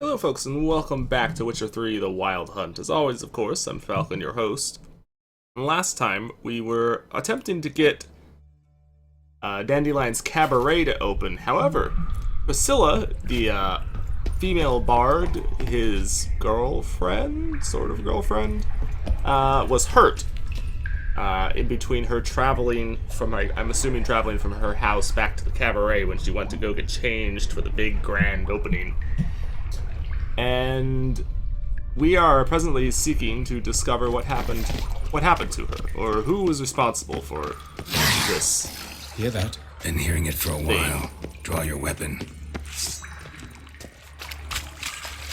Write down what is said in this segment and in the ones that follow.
Hello, folks, and welcome back to Witcher 3 The Wild Hunt. As always, of course, I'm Falcon, your host. And last time, we were attempting to get Dandelion's Cabaret to open. However, Priscilla, the female bard, his girlfriend, sort of girlfriend, was hurt in between her traveling from, I'm assuming traveling from her house back to the cabaret when she went to go get changed for the big grand opening. And we are presently seeking to discover what happened to her, or who was responsible for this. Hear that? Been hearing it for a while. Draw your weapon.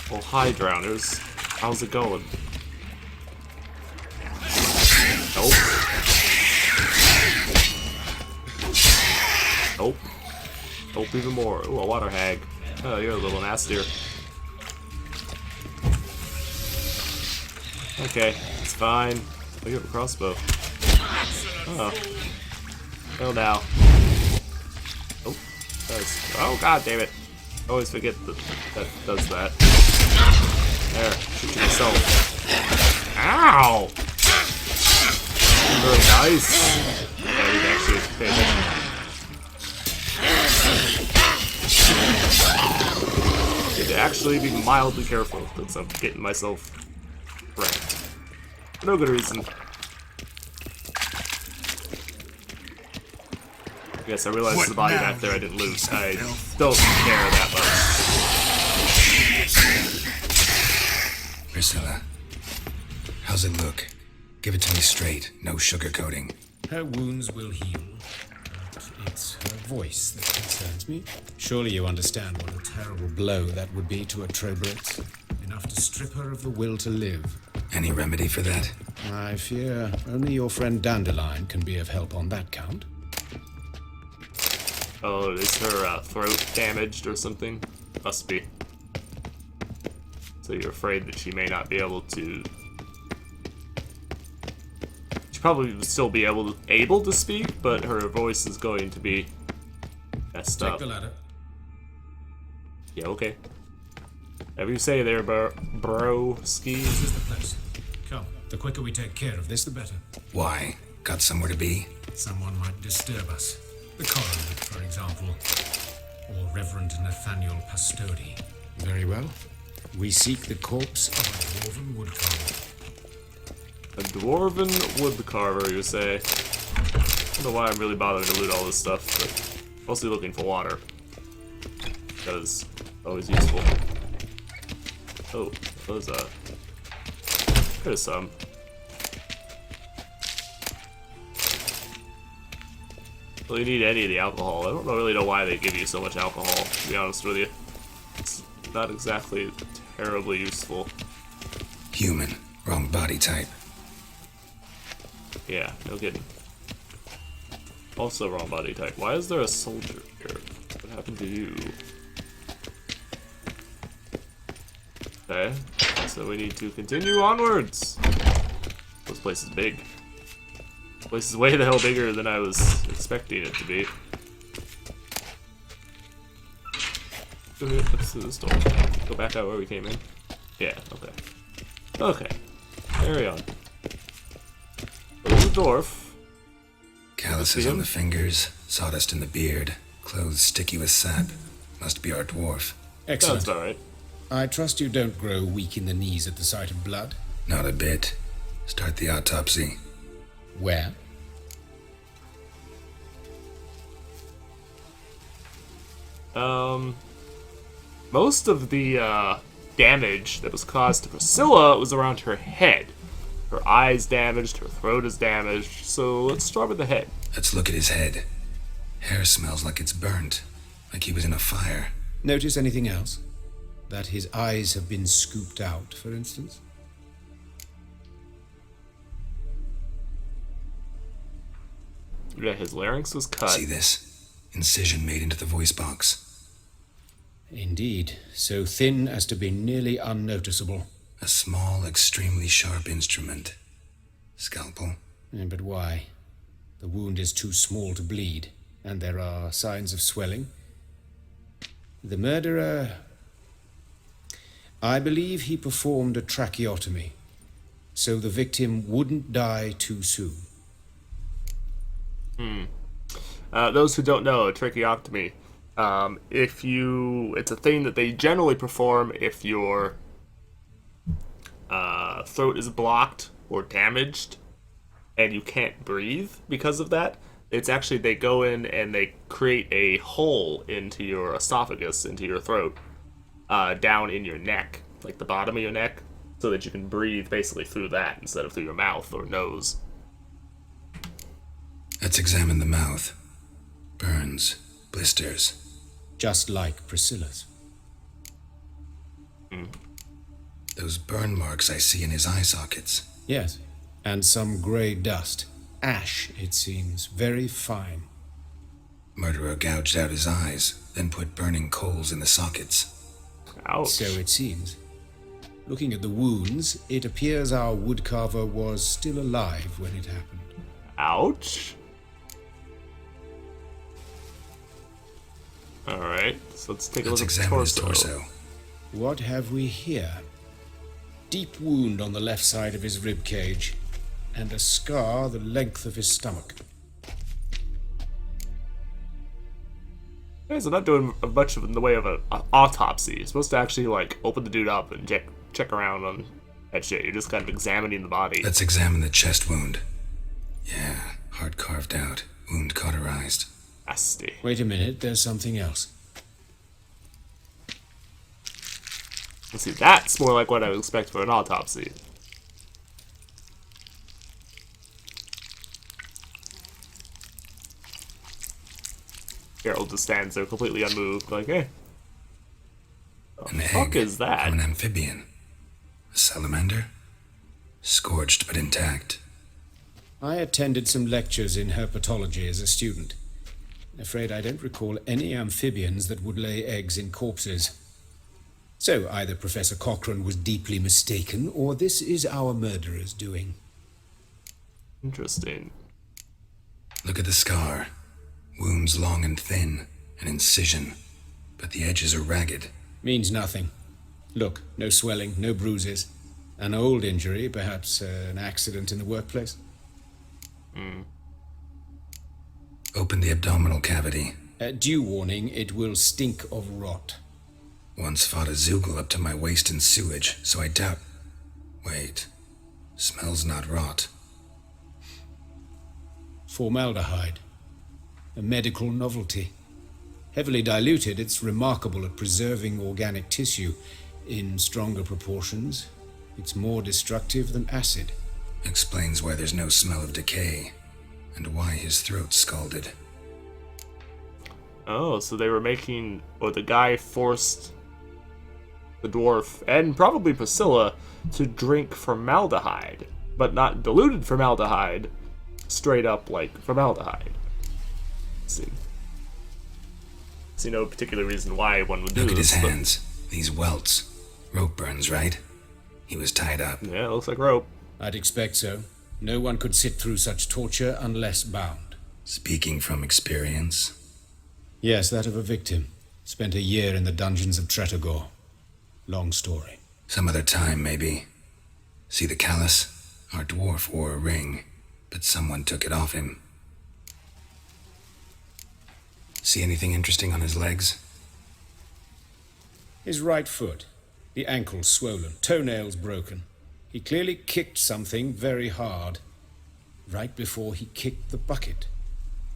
Well, hi, Drowners. How's it going? Nope. Nope. Nope, even more. Ooh, a water hag. Oh, you're a little nastier. Okay, it's fine. Oh, you have a crossbow. Oh. Go now. Oh, does. Oh, god damn it. I always forget that does that. There, shoot yourself. Ow! Very nice. Yeah, I need to actually pay attention. Need to actually be mildly careful since I'm getting myself wrecked. For no good reason. I guess I realized there's a body back there I didn't loot. I don't care that much. Priscilla, how's it look? Give it to me straight, no sugarcoating. Her wounds will heal, but it's her voice that concerns me. Surely you understand what a terrible blow that would be to a Trobrit. Enough to strip her of the will to live. Any remedy for that? I fear only your friend Dandelion can be of help on that count. Oh, is her throat damaged or something? Must be. So you're afraid that she may not be able to... She probably would still be able to speak, but her voice is going to be messed Take up. the ladder. Yeah, okay. Whatever you say there, bro skis. This is the place. Come, the quicker we take care of this, the better. Why? Got somewhere to be? Someone might disturb us. The coroner, for example. Or Reverend Nathaniel Pastodi. Very well. We seek the corpse of a dwarven woodcarver. A dwarven woodcarver, you say? I don't know why I'm really bothering to loot all this stuff, but mostly looking for water. Because always useful. Oh, those there's some. Well, you need any of the alcohol. I don't really know why they give you so much alcohol, to be honest with you. It's not exactly terribly useful. Human. Wrong body type. Yeah, no kidding. Also wrong body type. Why is there a soldier here? What happened to you? Okay, so we need to continue onwards. This place is big. This place is way the hell bigger than I was expecting it to be. Let's do this door. Go back out where we came in. Yeah, okay. Okay, carry on. There's a dwarf. Calluses on the fingers, sawdust in the beard, clothes sticky with sap. Must be our dwarf. Excellent. That's alright. I trust you don't grow weak in the knees at the sight of blood. Not a bit. Start the autopsy. Where? Most of the damage that was caused to Priscilla was around her head. Her eyes damaged, her throat is damaged, so let's start with the head. Let's look at his head. Hair smells like it's burnt. Like he was in a fire. Notice anything else? That his eyes have been scooped out, for instance? Yeah, his larynx was cut. See this? Incision made into the voice box. Indeed, so thin as to be nearly unnoticeable. A small, extremely sharp instrument. Scalpel. But why? The wound is too small to bleed, and there are signs of swelling. The murderer I believe he performed a tracheotomy, so the victim wouldn't die too soon. Those who don't know, a tracheotomy, it's a thing that they generally perform if your throat is blocked or damaged and you can't breathe because of that. It's actually, they go in and they create a hole into your esophagus, into your throat, down in your neck, like the bottom of your neck, so that you can breathe basically through that instead of through your mouth or nose. Let's examine the mouth. Burns, blisters. Just like Priscilla's. Those burn marks I see in his eye sockets. Yes, and some grey dust. Ash, it seems, very fine. Murderer gouged out his eyes, then put burning coals in the sockets. Ouch. So it seems. Looking at the wounds, it appears our woodcarver was still alive when it happened. Ouch. Alright, so let's take a Let's look at the examine his torso. torso. What have we here? Deep wound on the left side of his rib cage, and a scar the length of his stomach. Okay, so not doing much in the way of an autopsy. You're supposed to actually, like, open the dude up and check around on that shit. You're just kind of examining the body. Let's examine the chest wound. Yeah, heart carved out, wound cauterized. Nasty. Wait a minute, there's something else. Let's see, that's more like what I would expect for an autopsy. Harold just stands there completely unmoved, like, hey. An The fuck egg is that? from an amphibian. A salamander? Scorched but intact. I attended some lectures in herpetology as a student. Afraid I don't recall any amphibians that would lay eggs in corpses. So either Professor Cochrane was deeply mistaken, or this is our murderer's doing. Interesting. Look at the scar. Wounds long and thin, an incision, but the edges are ragged. Means nothing. Look, no swelling, no bruises. An old injury, perhaps an accident in the workplace. Open the abdominal cavity. Due warning, it will stink of rot. Once fought a Zoogle up to my waist in sewage, so I doubt... Wait. Smells not rot. Formaldehyde. A medical novelty. Heavily diluted, it's remarkable at preserving organic tissue. In stronger proportions, it's more destructive than acid. Explains why there's no smell of decay, and why his throat's scalded. Oh, so they were making, or the guy forced the dwarf, and probably Priscilla, to drink formaldehyde. But not diluted formaldehyde, straight up like formaldehyde. Let's see no particular reason why one would do Look at his this. But hands. These welts. Rope burns, right? He was tied up. yeah, it looks like rope. I'd expect so. No one could sit through such torture unless bound. Speaking from experience. Yes, that of a victim. Spent a year in the dungeons of Tretogor. Long story. Some other time, maybe. See the callus? Our dwarf wore a ring, but someone took it off him. See anything interesting on his legs? His right foot. The ankle swollen, toenails broken. He clearly kicked something very hard. Right before he kicked the bucket.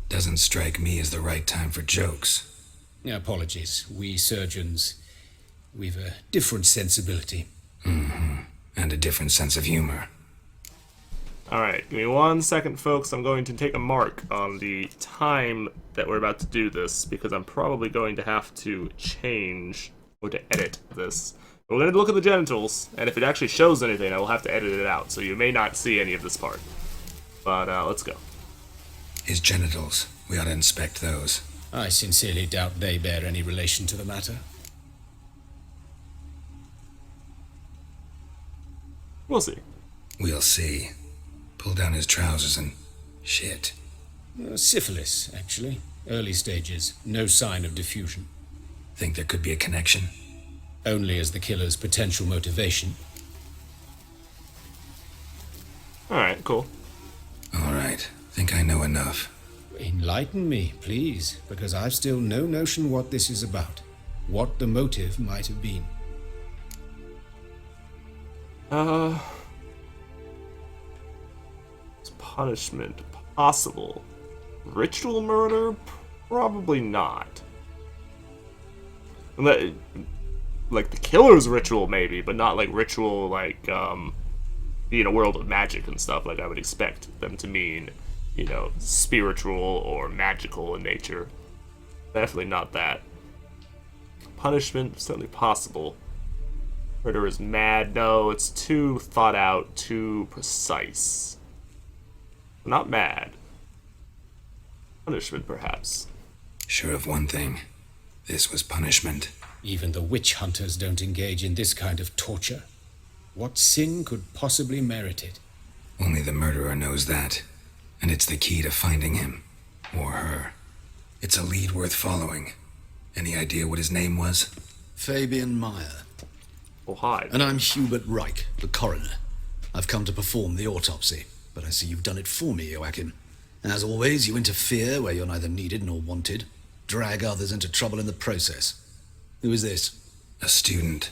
Doesn't strike me as the right time for jokes. Apologies. We surgeons, we've a different sensibility. And a different sense of humor. Alright, give me 1 second, folks. I'm going to take a mark on the time that we're about to do this, because I'm probably going to have to change, or to edit this. We're going to look at the genitals, and if it actually shows anything, I will have to edit it out, so you may not see any of this part. But, let's go. His genitals. We ought to inspect those. I sincerely doubt they bear any relation to the matter. We'll see. We'll see. Pull down his trousers and... shit. Syphilis, actually. Early stages. No sign of diffusion. Think there could be a connection? only as the killer's potential motivation. Alright, cool. All right, think I know enough. Enlighten me, please, because I've still no notion what this is about. What the motive might have been. Is punishment possible? Ritual murder? Probably not. Like the killer's ritual, maybe, but not like ritual, like, in a world of magic and stuff, like I would expect them to mean, you know, spiritual or magical in nature. Definitely not that. Punishment, certainly possible. Murder is mad. No, it's too thought out, too precise. Not mad. Punishment, perhaps. Sure of one thing. This was punishment. Even the witch hunters don't engage in this kind of torture. What sin could possibly merit it? Only the murderer knows that. And it's the key to finding him. Or her. It's a lead worth following. Any idea what his name was? Fabian Meyer. Oh, hi. And I'm Hubert Reich, the coroner. I've come to perform the autopsy, but I see you've done it for me, Joachim. As always, you interfere where you're neither needed nor wanted. Drag others into trouble in the process. Who is this? A student.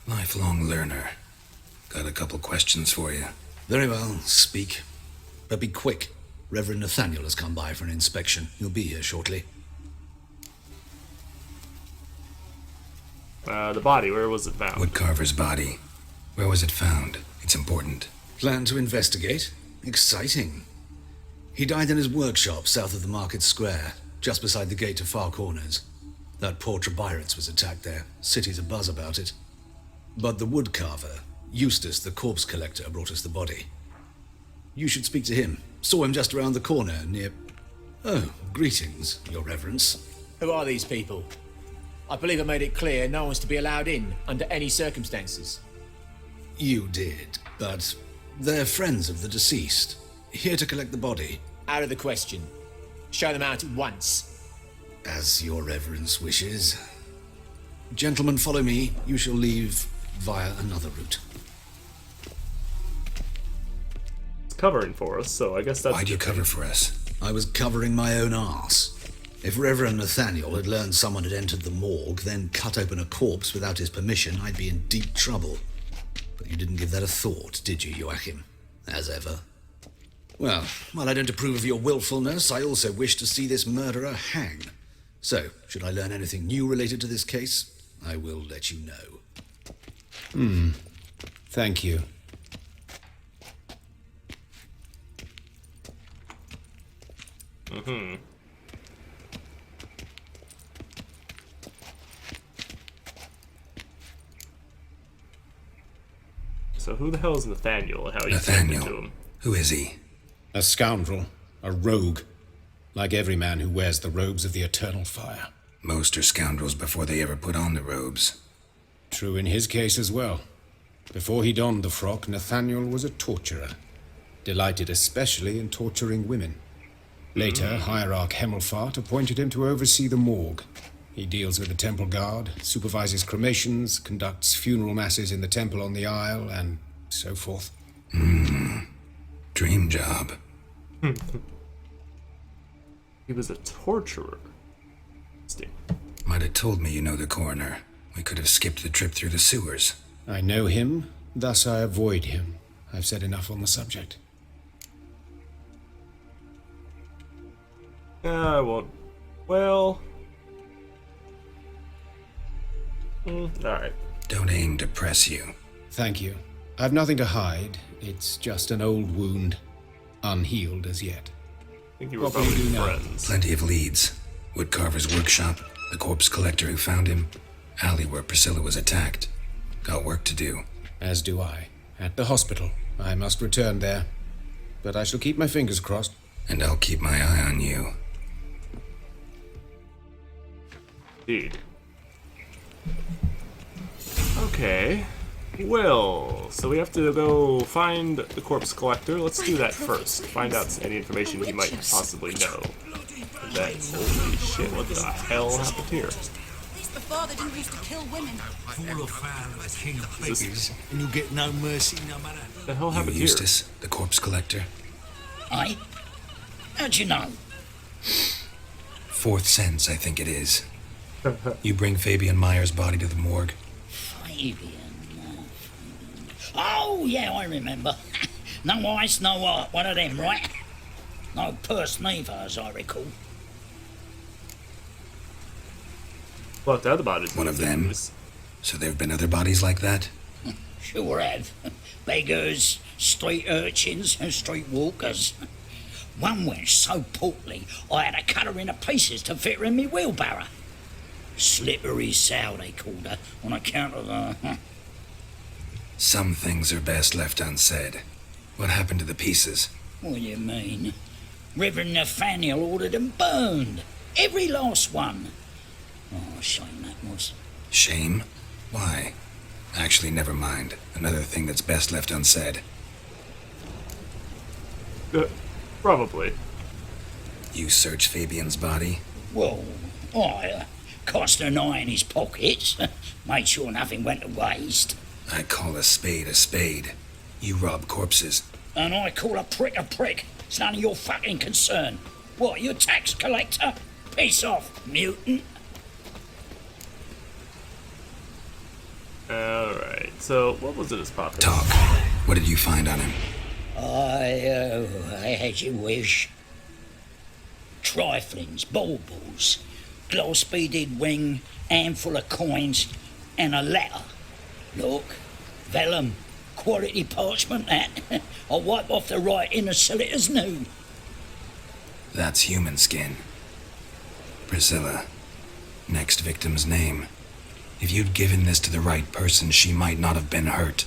Lifelong learner. Got a couple questions for you. Very well, speak. But be quick. Reverend Nathaniel has come by for an inspection. He'll be here shortly. The body, where was it found? Woodcarver's body. Where was it found? It's important. Plan to investigate? Exciting. He died in his workshop south of the market square, just beside the gate to Far Corners. That poor Trebirates was attacked there. City's abuzz about it. But the woodcarver, Eustace the corpse collector, brought us the body. You should speak to him. Saw him just around the corner near... Oh, greetings, your reverence. Who are these people? I believe I made it clear no one's to be allowed in under any circumstances. You did, but they're friends of the deceased. Here to collect the body. Out of the question. Show them out at once. As your reverence wishes. Gentlemen, follow me. You shall leave via another route. It's covering for us, so I guess that's... Why'd you cover for us? I was covering my own arse. If Reverend Nathaniel had learned someone had entered the morgue, then cut open a corpse without his permission, I'd be in deep trouble. But you didn't give that a thought, did you, Joachim? As ever. Well, while I don't approve of your willfulness, I also wish to see this murderer hang. So, should I learn anything new related to this case, I will let you know. Thank you. So who the hell is Nathaniel and how are you Nathaniel. connected to him? Who is he? A scoundrel, a rogue, like every man who wears the robes of the eternal fire. Most are scoundrels before they ever put on the robes. True in his case as well. Before he donned the frock, Nathaniel was a torturer, delighted especially in torturing women. Later, Hierarch Hemmelfart appointed him to oversee the morgue. He deals with the temple guard, supervises cremations, conducts funeral masses in the temple on the Isle, and so forth. Dream job. He was a torturer. Interesting. Might have told me you know the coroner. We could have skipped the trip through the sewers. I know him, thus I avoid him. I've said enough on the subject. I won't. Well... alright. Don't aim to press you. Thank you. I've nothing to hide. It's just an old wound, unhealed as yet. I think you were What will you probably do now? friends. Plenty of leads. Woodcarver's workshop, the corpse collector who found him, alley where Priscilla was attacked. Got work to do. As do I. At the hospital. I must return there. But I shall keep my fingers crossed. And I'll keep my eye on you. Indeed. Okay. Well, so we have to go find the corpse collector. Let's do that first. Find out any information he might possibly know. That, holy shit, what the hell happened here? father didn't used to kill women. Fall afoul of the king of beggars, and you'll get no mercy no matter. What the hell You happened here? Eustace, the corpse collector. Aye? How'd you know? Fourth sense, I think it is. You bring Fabian Meyer's body to the morgue. Fabian. Oh, yeah, I remember. No eyes, no heart, one of them, right? No purse neither, as I recall. What the other bodies? One of them? So there have been other bodies like that? Sure have. Beggars, street urchins, and street walkers. One went so portly, I had to cut her into pieces to fit her in me wheelbarrow. Slippery sow, they called her, on account of her. Some things are best left unsaid. What happened to the pieces? What do you mean? Reverend Nathaniel ordered them burned. Every last one. Oh, shame that was. Shame? Why? Actually, never mind. Another thing that's best left unsaid. Probably. You search Fabian's body? Well, I cast an eye in his pockets, made sure nothing went to waste. I call a spade. You rob corpses. And I call a prick. It's none of your fucking concern. What, you tax collector? Piss off, mutant. Alright, so what was in his pocket? Talk. What did you find on him? I had you wish. Triflings, baubles, glass-beaded ring, handful of coins, and a letter. Look, vellum, quality parchment that. I'll wipe off the writing and sell it as new. That's human skin. Priscilla. Next victim's name. If you'd given this to the right person, she might not have been hurt.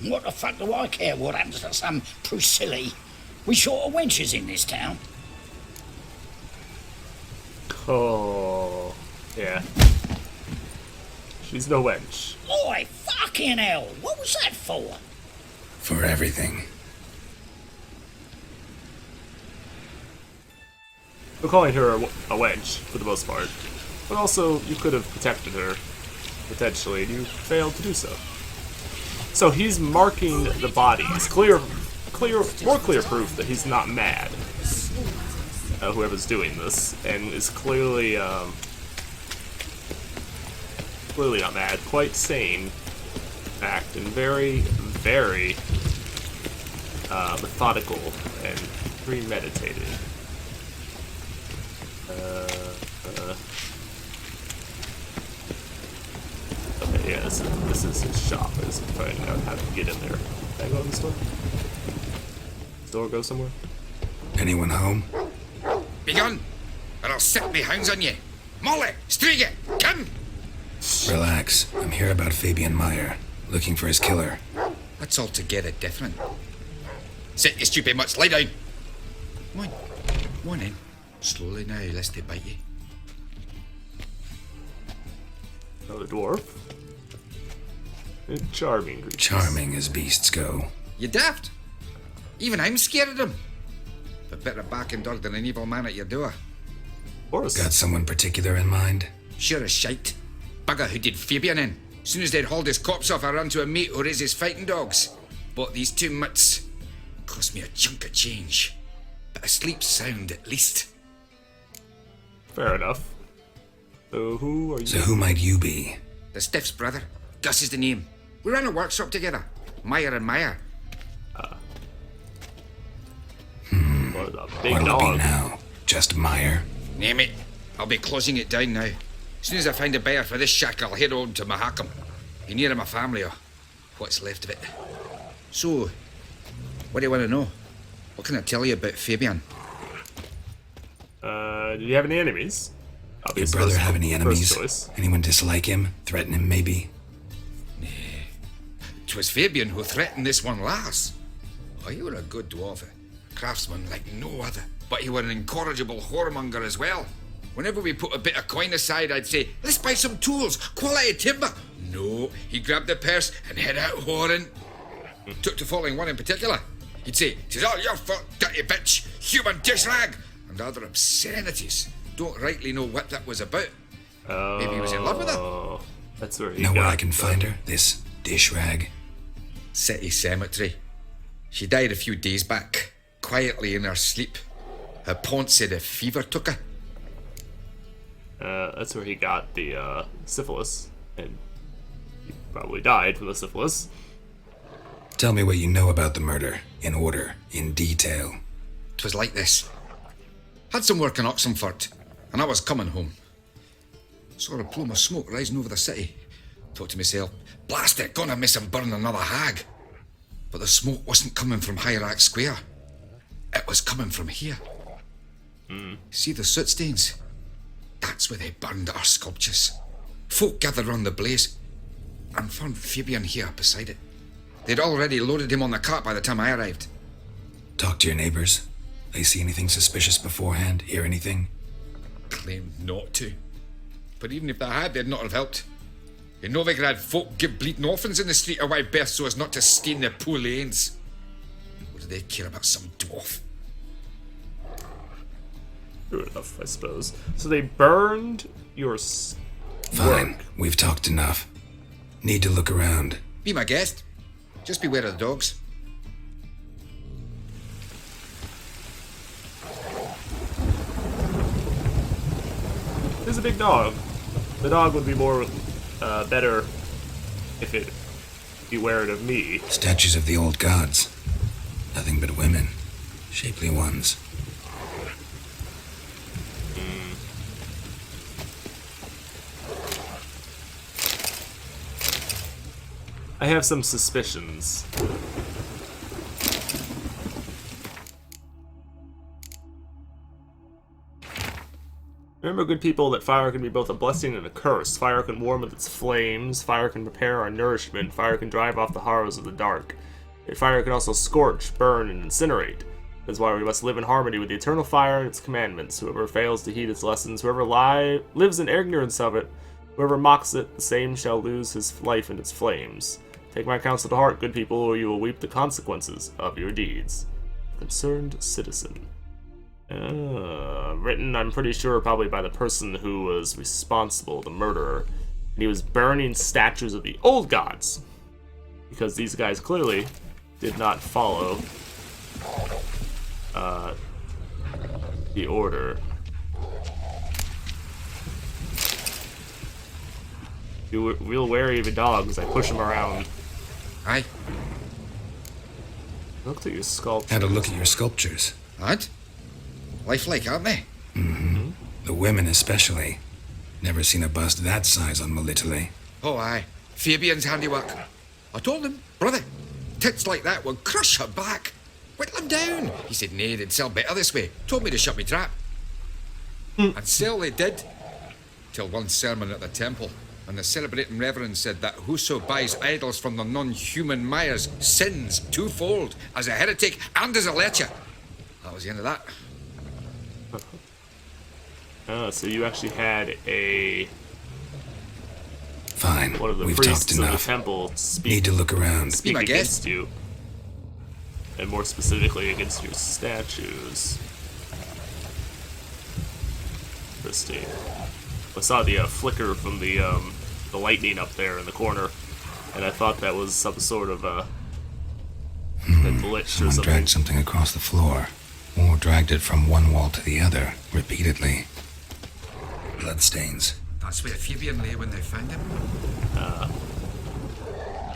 What the fuck do I care what happens to some Priscilla? We short of wenches in this town. Oh, yeah. She's no wench. Oi, fucking hell, what was that for? For everything. We're calling her a wench, for the most part. But also, you could have protected her, potentially, and you failed to do so. So he's marking the bodies. More clear proof that he's not mad. Whoever's doing this, and is clearly not mad, quite sane, in fact, and very, very methodical and premeditated. Okay, yeah, this is his shop. I just find out how to get in there. Can I go in this door? Does the door go somewhere? Anyone home? Begone, or I'll set me hounds on you. Molly, Striga, come! Relax. I'm here about Fabian Meyer. Looking for his killer. That's altogether different. Sit, you stupid mutts, lie down. Come on in. Slowly now, lest they bite you. Another dwarf. Charming. Greetings. Charming as beasts go. You daft? Even I'm scared of them. But better barking dog than an evil man at your door. Boris. Got someone particular in mind? Sure as shite. Bugger who did Fabian in. Soon as they'd hauled his corpse off, I ran to a mate who raised his fighting dogs. Bought these 2 mutts. Cost me a chunk of change. But I sleep sound at least. Fair enough. So who are you? So who might you be? The Stiff's brother. Gus is the name. We ran a workshop together. Meyer and Meyer. What a big What'll it be dog. now? Just Meyer? Name it. I'll be closing it down now. As soon as I find a buyer for this shack, I'll head on to Mahakam. Be near my family, or what's left of it. So, what do you want to know? What can I tell you about Fabian? Do you have any enemies? Your Obvious brother first- have any first enemies? choice. Anyone dislike him? Threaten him, maybe? 'Twas Fabian who threatened this one last. Oh, you were a good dwarf, a craftsman like no other. But you were an incorrigible whoremonger as well. Whenever we put a bit of coin aside, I'd say, let's buy some tools, quality timber. No, he grabbed the purse and head out whoring. Took to following one in particular. He'd say, "'Tis all your fault, dirty bitch, human dish rag," and other obscenities. Don't rightly know what that was about. Maybe he was in love with her. Oh, that's where he Know where got I can find her? This dish rag? City Cemetery. She died a few days back, quietly in her sleep. Her pont said a fever took her. That's where he got the syphilis, and he probably died from the syphilis. Tell me what you know about the murder, in order, in detail. 'Twas like this. Had some work in Oxenford, and I was coming home. Saw a plume of smoke rising over the city. Thought to myself, blast it, gonna miss him burn another hag. But the smoke wasn't coming from Hierarch Square. It was coming from here. See the soot stains? That's where they burned our sculptures. Folk gathered round the blaze and found Fabian here beside it. They'd already loaded him on the cart by the time I arrived. Talk to your neighbors. They see anything suspicious beforehand? Hear anything? Claimed not to. But even if they had, they'd not have helped. In Novigrad, folk give bleeding orphans in the street a wide berth so as not to stain their poor lanes. What do they care about some dwarf? True enough, I suppose. So they burned your Fine, work. we've talked enough. Need to look around. Be my guest. Just beware of the dogs. There's a big dog. The dog would be more better if it be wary of me. Statues of the old gods. Nothing but women. Shapely ones. I have some suspicions. Remember, good people, that fire can be both a blessing and a curse. Fire can warm with its flames, fire can prepare our nourishment, fire can drive off the horrors of the dark. Yet fire can also scorch, burn, and incinerate. That is why we must live in harmony with the eternal fire and its commandments. Whoever fails to heed its lessons, whoever lives in ignorance of it, whoever mocks it, the same shall lose his life in its flames. Take my counsel to heart, good people, or you will reap the consequences of your deeds. Concerned citizen. Written, I'm pretty sure, probably by the person who was responsible, the murderer. And he was burning statues of the old gods. Because these guys clearly did not follow the order. Be real wary of your dogs. I push them around. Aye. Look at your sculpture. Had a look at your sculptures. Ad? Lifelike, aren't they? The women especially. Never seen a bust that size on Melitele. Oh, aye. Fabian's handiwork. I told him, brother, tits like that will crush her back. Whittle him down. He said, nay, they'd sell better this way. Told me to shut me trap. And sell they did. Till one sermon at the temple, and the celebrating reverend said that whoso buys idols from the non-human Myers sins twofold, as a heretic and as a lecher. That was the end of that. So you actually had Fine, one of the we've talked priests of the enough. temple speak, Need to look around. speak my against guest. you. And more specifically against your statues. Interesting. I saw the flicker from the lightning up there in the corner, and I thought that was some sort of a glitch or Someone something. dragged something across the floor, or dragged it from one wall to the other, repeatedly. Bloodstains. That's where Fabian lay when they found him.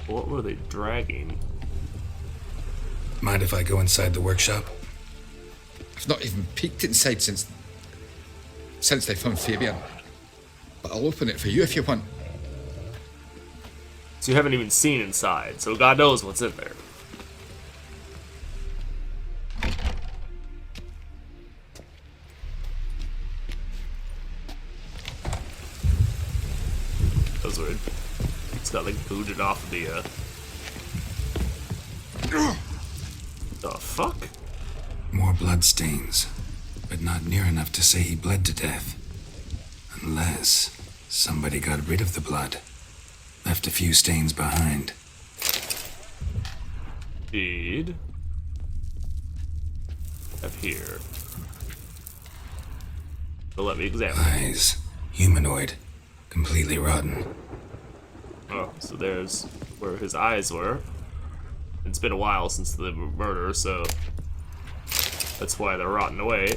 What were they dragging? Mind if I go inside the workshop? I've not even peeked inside since they found Fabian. But I'll open it for you if you want. So you haven't even seen inside, so God knows what's in there. Those were... It's got like booted off of the The fuck? More bloodstains, but not near enough to say he bled to death. Unless somebody got rid of the blood. Left a few stains behind. Indeed. Up here. So let me examine. Eyes. Humanoid. completely rotten. Oh, so there's where his eyes were. It's been a while since the murder, so that's why they're rotting away.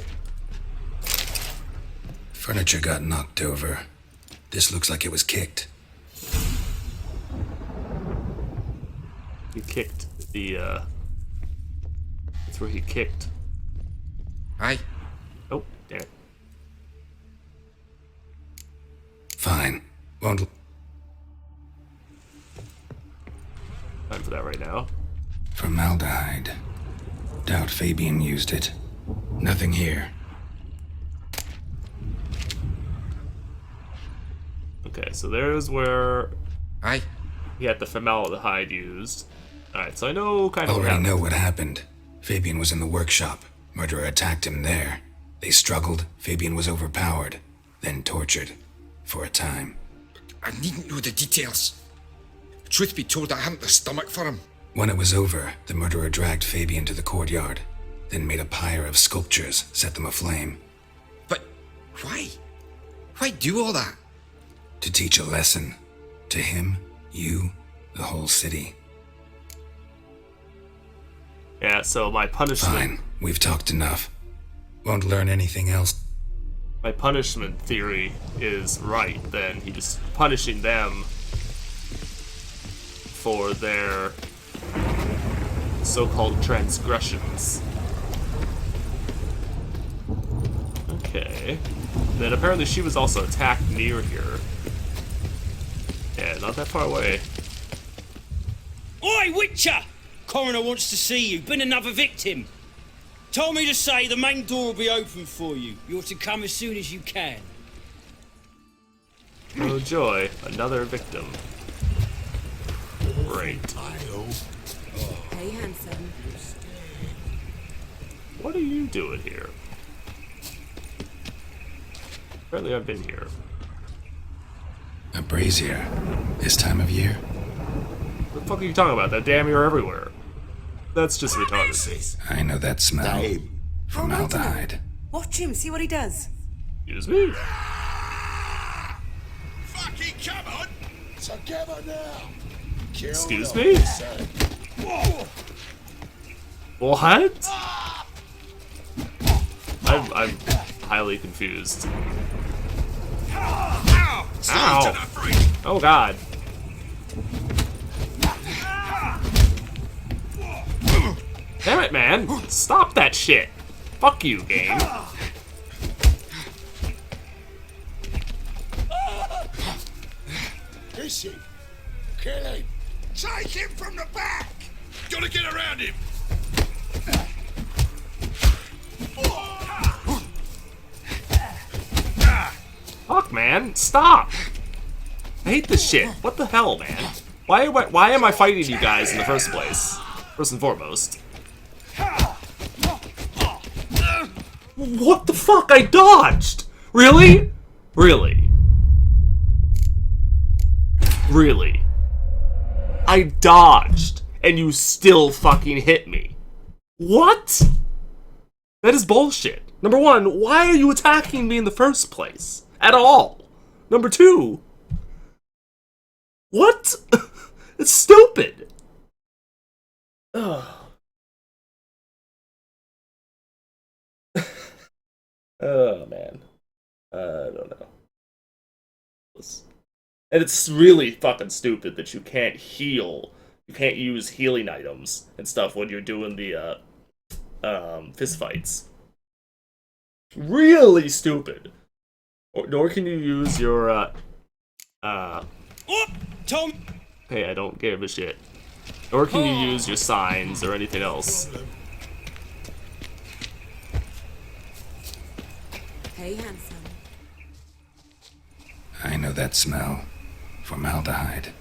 Furniture got knocked over. This looks like it was kicked. He kicked the, that's where he kicked. Aye. Oh, damn it. Fine. Won't... Time for that right now. Formaldehyde. Doubt Fabian used it. Nothing here. Okay, so there's where Aye. he had the formaldehyde used. Alright, so I know kind of what Already happened. know what happened. Fabian was in the workshop. Murderer attacked him there. They struggled. Fabian was overpowered, then tortured. For a time. I needn't know the details. Truth be told, I hadn't the stomach for him. When it was over, the murderer dragged Fabian to the courtyard, then made a pyre of sculptures, set them aflame. But why? Why do all that? To teach a lesson. To him, you, the whole city. Yeah, so my punishment... Fine, we've talked enough. Won't learn anything else. My punishment theory is right, then. He just punishing them for their so-called transgressions. Okay. Then apparently she was also attacked near here. Yeah, not that far away. Oi, Witcher! Coroner wants to see you. Been another victim. Told me to say the main door will be open for you. You're to come as soon as you can. Oh joy, another victim. Great. Hey, handsome. What are you doing here? Apparently I've been here. A brazier. This time of year? What the fuck are you talking about? That damn you're everywhere. That's just retarded. I know that smell. Formaldehyde. Watch him, see what he does. Excuse me? Fucking come on! Together now! Excuse me? What? I'm highly confused. Ow! Ow! Oh god. Damn it, man! Stop that shit! Fuck you, game. Is he? Kill him! Take him from the back! Gotta get around him! Fuck, man! Stop! I hate this shit. What the hell, man? Why am I fighting you guys in the first place? First and foremost. What the fuck? I dodged! Really? Really? Really? I dodged, and you still fucking hit me. What? That is bullshit. Number one, why are you attacking me in the first place? At all? Number two, what? It's stupid. Ugh. Oh, man. I don't know. And it's really fucking stupid that you can't heal. You can't use healing items and stuff when you're doing the, fist fights. Really stupid. Nor can you use your, Tom! Hey, I don't give a shit. Nor can you use your signs or anything else. Hey, handsome. I know that smell. Formaldehyde.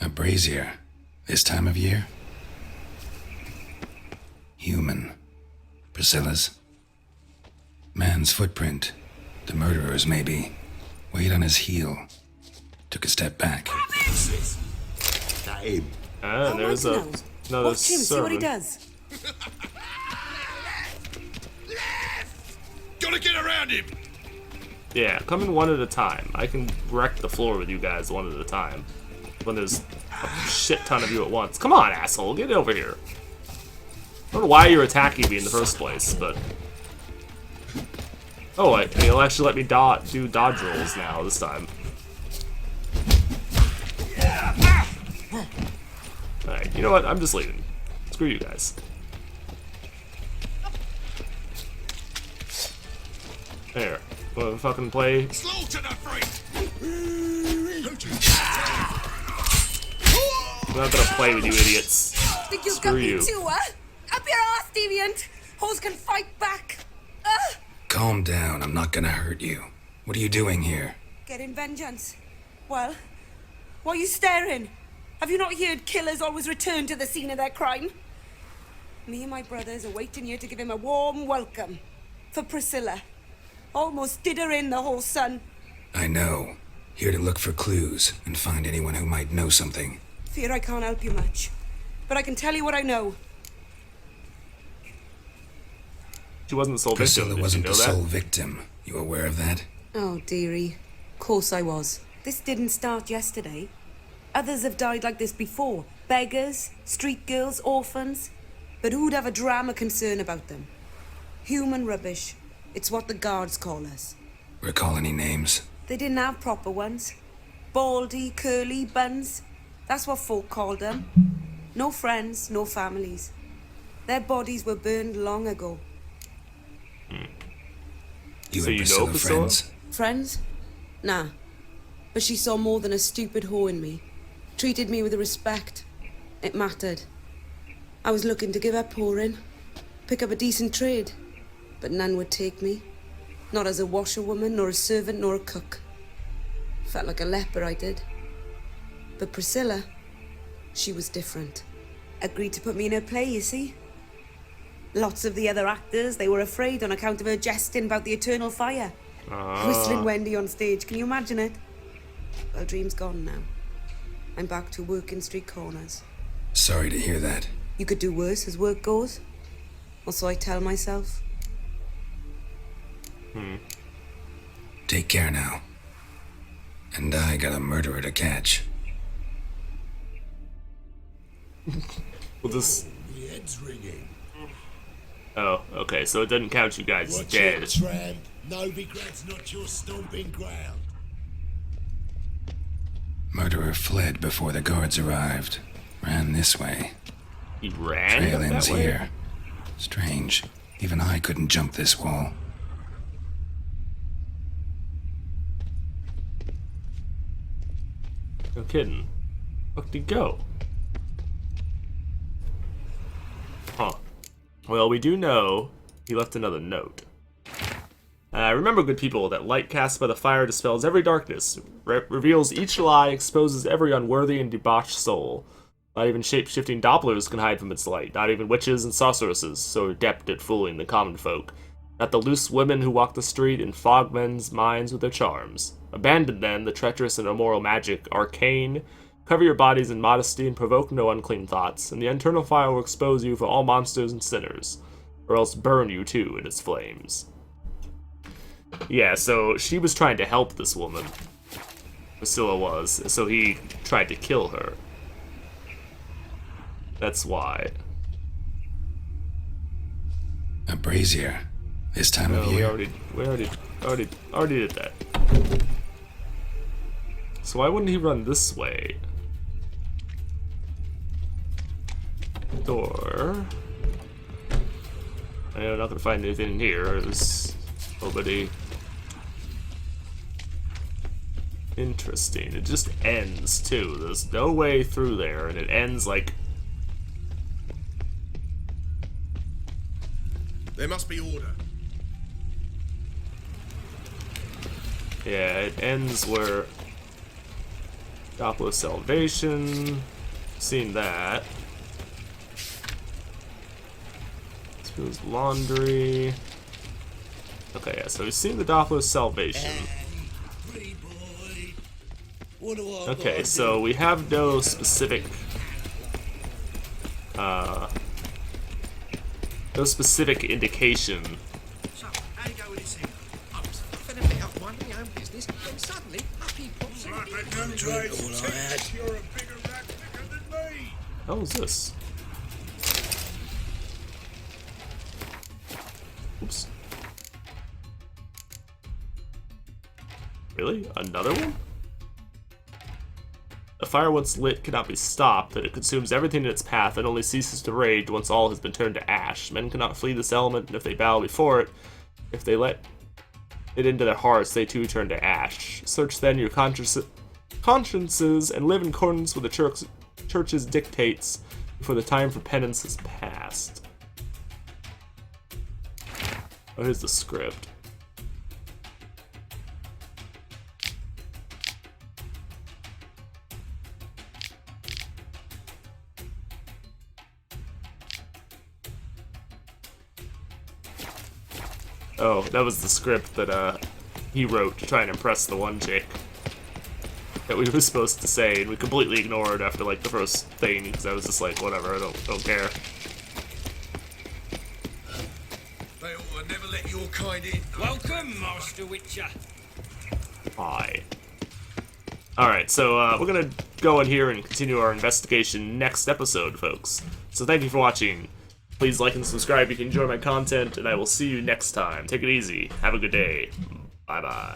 A brazier. This time of year? Human. Priscilla's. Man's footprint. The murderer's, maybe. Weight on his heel. Took a step back. Ah, there's I'd a like to know. another Watch him, see what he servant. does. Gotta get around him! Yeah, come in one at a time. I can wreck the floor with you guys one at a time. When there's a shit ton of you at once. Come on, asshole, get over here. I don't know why you're attacking me in the first place, but... Oh, he'll actually let me do dodge rolls now, this time. Alright, you know what? I'm just leaving. Screw you guys. There. Wanna fucking play? Slaughter the freak! I'm not gonna play with you idiots. Think you'll Screw get me you. too, huh? Up your ass, deviant! Hoes can fight back! Calm down, I'm not gonna hurt you. What are you doing here? Getting vengeance. Well, why are you staring? Have you not heard killers always return to the scene of their crime? Me and my brothers are waiting here to give him a warm welcome. For Priscilla. Almost did her in, the whole son. I know. Here to look for clues and find anyone who might know something. Fear I can't help you much. But I can tell you what I know. She wasn't the sole victim. Priscilla Did you wasn't know the that? sole victim. You aware of that? Oh, dearie. Of course I was. This didn't start yesterday. Others have died like this before. Beggars, street girls, orphans. But who'd have a drama concern about them? Human rubbish. It's what the guards call us. Recall any names? They didn't have proper ones. Baldy, curly, buns. That's what folk called them. No friends, no families. Their bodies were burned long ago. You So and you know Priscilla Priscilla? friends? Friends? Nah. But she saw more than a stupid whore in me. Treated me with respect. It mattered. I was looking to give her pouring. Pick up a decent trade. But none would take me. Not as a washerwoman, nor a servant, nor a cook. Felt like a leper, I did. But Priscilla, she was different. Agreed to put me in her play, you see. Lots of the other actors, they were afraid on account of her jesting about the eternal fire. Whistling Wendy on stage, can you imagine it? Well, dream's gone now. I'm back to working street corners. Sorry to hear that. You could do worse as work goes. Or so I tell myself. Take care now. And I got a murderer to catch. Well, this... The head's ringing. Oh, okay, so it doesn't count you guys as Watch dead. it, tramp. Novigrad's not your stomping ground. Murderer fled before the guards arrived. Ran this way. He ran Trail that ends way? here. Strange. Even I couldn't jump this wall. No kidding. Where did he go? Huh. Well, we do know he left another note. Remember, good people, that light cast by the fire dispels every darkness, reveals each lie, exposes every unworthy and debauched soul. Not even shape-shifting Dopplers can hide from its light, not even witches and sorceresses, so adept at fooling the common folk. Not the loose women who walk the street and fog men's minds with their charms. Abandon, then, the treacherous and immoral magic, arcane. Cover your bodies in modesty and provoke no unclean thoughts, and the eternal fire will expose you for all monsters and sinners, or else burn you too in its flames. Yeah, so she was trying to help this woman. Priscilla was, so he tried to kill her. That's why. A brazier. This time No, of we year. already did that. So why wouldn't he run this way? Door. I'm not gonna find anything in here. There's nobody. Interesting. It just ends too. There's no way through there, and it ends like. There must be order. Yeah, it ends where Doppler Salvation. Seen that. Spoon's Laundry. Okay, yeah, so we've seen the Doppler Salvation. Pretty boy. What do I Okay, so we have no specific indication. So, how you go with this thing? I was huffing a bit up one. But no Drink drives all I had. You're a bigger rat picker than me. How is this? Oops. Really? Another one? A fire once lit cannot be stopped, that it consumes everything in its path and only ceases to rage once all has been turned to ash. Men cannot flee this element, and if they bow before it, if they let it into their hearts, they too turn to ash. Search then your consciences and live in accordance with the church's dictates before the time for penance has passed. Oh, here's the script. Oh, that was the script that he wrote to try and impress the one chick that we were supposed to say, and we completely ignored after like the first thing because I was just like, whatever, I don't care. They ought to never let your kind in. Welcome, Master Witcher. Hi. Alright, so we're gonna go in here and continue our investigation next episode, folks. So thank you for watching. Please like and subscribe if you enjoy my content, and I will see you next time. Take it easy. Have a good day. Bye-bye.